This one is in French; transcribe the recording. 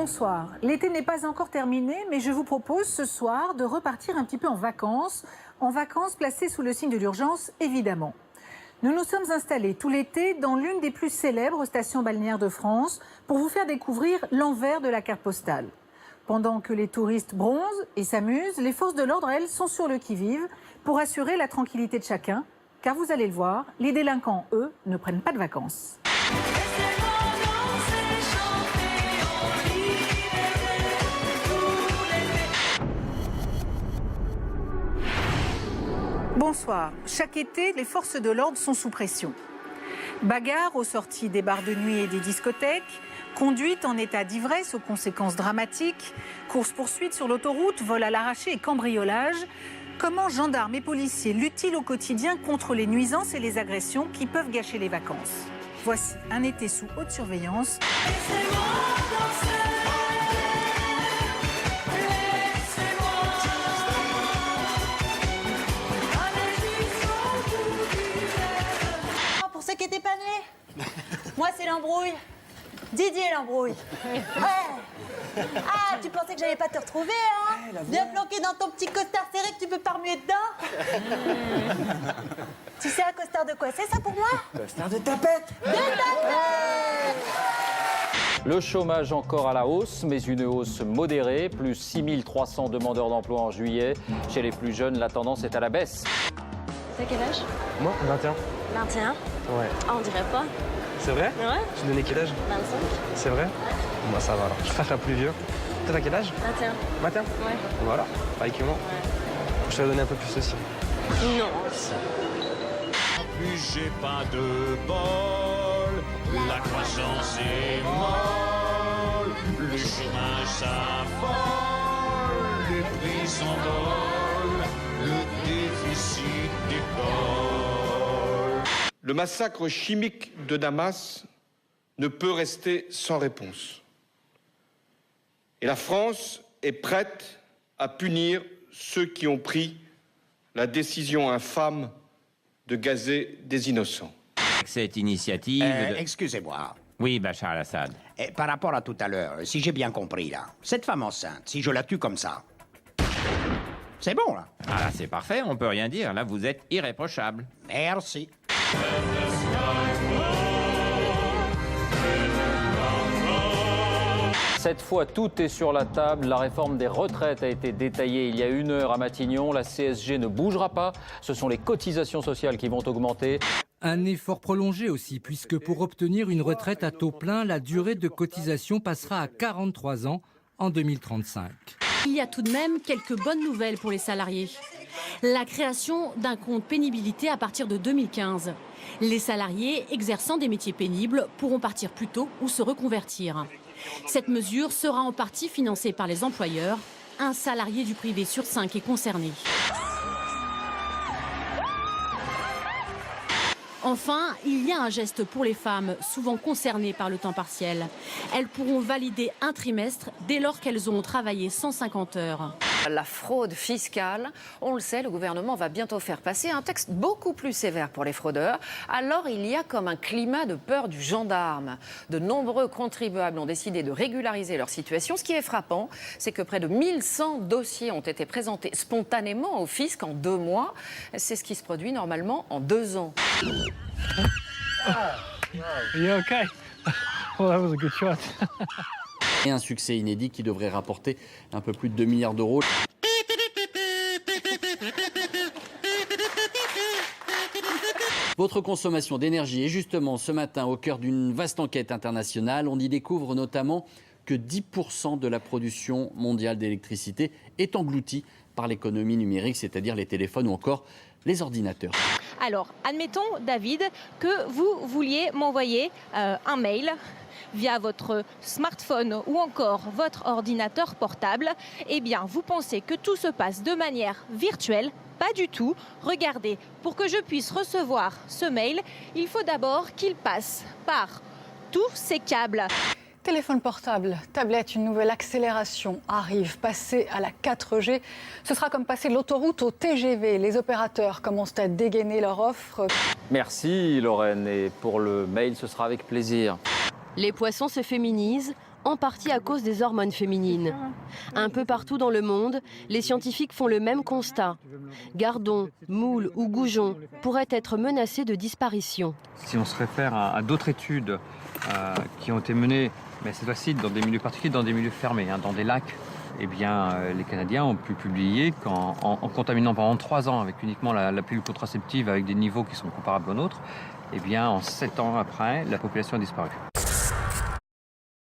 Bonsoir. L'été n'est pas encore terminé, mais je vous propose ce soir de repartir un petit peu en vacances placées sous le signe de l'urgence, évidemment. Nous nous sommes installés tout l'été dans l'une des plus célèbres stations balnéaires de France pour vous faire découvrir l'envers de la carte postale. Pendant que les touristes bronzent et s'amusent, les forces de l'ordre, elles, sont sur le qui-vive pour assurer la tranquillité de chacun, car vous allez le voir, les délinquants, eux, ne prennent pas de vacances. Bonsoir. Chaque été, les forces de l'ordre sont sous pression. Bagarres aux sorties des bars de nuit et des discothèques, conduite en état d'ivresse aux conséquences dramatiques, course-poursuite sur l'autoroute, vol à l'arraché et cambriolage. Comment gendarmes et policiers luttent-ils au quotidien contre les nuisances et les agressions qui peuvent gâcher les vacances? Voici un été sous haute surveillance. Pour ceux qui n'étaient pas nés, moi c'est l'embrouille. Didier l'embrouille. Ouais. Ah, tu pensais que j'allais pas te retrouver, hein? Bien planqué dans ton petit costard serré que tu peux pas remuer dedans. Tu sais un costard de quoi? C'est ça pour moi? Costard de tapette. De tapette. Le chômage encore à la hausse, mais une hausse modérée, plus 6300 demandeurs d'emploi en juillet. Chez les plus jeunes, la tendance est à la baisse. T'as quel âge? Moi, 21. 21? Ouais. Ah, on dirait pas. C'est vrai? Ouais. Tu donnais quel âge? 25? C'est vrai? Moi, ça va alors. Je cherche un plus vieux. Toi, t'as quel âge? 21. 21? Ouais. Voilà, pareil que moi. Je t'avais donné un peu plus aussi. Non. Plus j'ai pas de bol, la croissance est molle, le chômage s'affole, les prix s'envolent, le déficit décolle. Le massacre chimique de Damas ne peut rester sans réponse. Et la France est prête à punir ceux qui ont pris la décision infâme de gazer des innocents. Cette initiative... Excusez-moi. Oui, Bachar al-Assad. Par rapport à tout à l'heure, si j'ai bien compris, là, cette femme enceinte, si je la tue comme ça, c'est bon, là. Ah là, c'est parfait, on peut rien dire. Là, vous êtes irréprochable. Merci. Cette fois, tout est sur la table. La réforme des retraites a été détaillée il y a 1 heure à Matignon. La CSG ne bougera pas. Ce sont les cotisations sociales qui vont augmenter. Un effort prolongé aussi, puisque pour obtenir une retraite à taux plein, la durée de cotisation passera à 43 ans en 2035. Il y a tout de même quelques bonnes nouvelles pour les salariés. La création d'un compte pénibilité à partir de 2015. Les salariés exerçant des métiers pénibles pourront partir plus tôt ou se reconvertir. Cette mesure sera en partie financée par les employeurs. Un salarié du privé sur 5 est concerné. Enfin, il y a un geste pour les femmes, souvent concernées par le temps partiel. Elles pourront valider un trimestre dès lors qu'elles auront travaillé 150 heures. La fraude fiscale, on le sait, le gouvernement va bientôt faire passer un texte beaucoup plus sévère pour les fraudeurs. Alors il y a comme un climat de peur du gendarme. De nombreux contribuables ont décidé de régulariser leur situation. Ce qui est frappant, c'est que près de 1100 dossiers ont été présentés spontanément au fisc en 2 mois. C'est ce qui se produit normalement en 2 ans. Yeah, okay. Well, that was a good shot. Et un succès inédit qui devrait rapporter un peu plus de 2 milliards d'euros. Votre consommation d'énergie est justement ce matin au cœur d'une vaste enquête internationale. On y découvre notamment que 10% de la production mondiale d'électricité est engloutie par l'économie numérique, c'est-à-dire les téléphones ou encore les ordinateurs. Alors, admettons, David, que vous vouliez m'envoyer un mail via votre smartphone ou encore votre ordinateur portable. Eh bien, vous pensez que tout se passe de manière virtuelle? Pas du tout. Regardez, pour que je puisse recevoir ce mail, il faut d'abord qu'il passe par tous ces câbles. Téléphone portable, tablette, une nouvelle accélération arrive. Passer à la 4G, ce sera comme passer de l'autoroute au TGV. Les opérateurs commencent à dégainer leur offre. Merci Lorraine, et pour le mail, ce sera avec plaisir. Les poissons se féminisent. en partie à cause des hormones féminines. Un peu partout dans le monde, les scientifiques font le même constat. Gardons, moules ou goujons pourraient être menacés de disparition. Si on se réfère à d'autres études qui ont été menées, mais cette fois-ci dans des milieux particuliers, dans des milieux fermés, dans des lacs, eh bien, les Canadiens ont pu publier qu'en contaminant pendant 3 ans avec uniquement la pilule contraceptive avec des niveaux qui sont comparables aux nôtres, eh bien, en 7 ans après, la population a disparu.